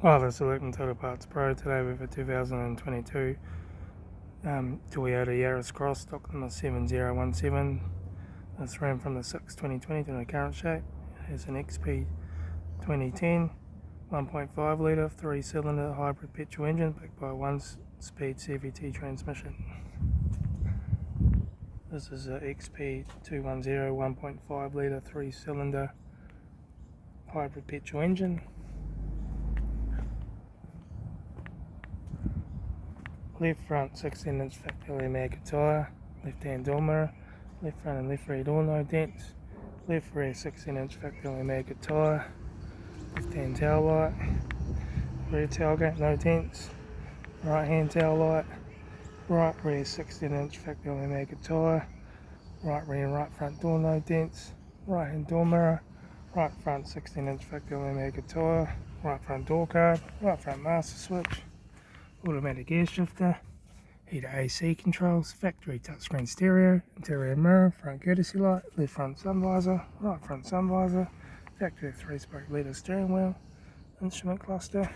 Hi, this is Litre Toyota Parts Pro. Today we have a 2022 Toyota Yaris Cross, stock number 7017. This ran from the 6/2020 to the current shape. It has an XP 2010 1.5 litre 3-cylinder hybrid petrol engine backed by a 1-speed CVT transmission. This is a XP 210 1.5 litre 3-cylinder hybrid petrol engine. Left front 16-inch factory mag tyre, left hand door mirror, left front and left rear door no dents, left rear 16-inch factory mag tyre, left hand tail light, rear tailgate no dents, right hand tail light, right rear 16-inch factory mag tyre, right rear and right front door no dents, right hand door mirror, right front 16-inch factory mag tyre, right front door card, right front master switch, automatic gear shifter, heater AC controls, factory touchscreen stereo, interior mirror, front courtesy light, left front sun visor, right front sun visor, factory 3-spoke leather steering wheel, instrument cluster,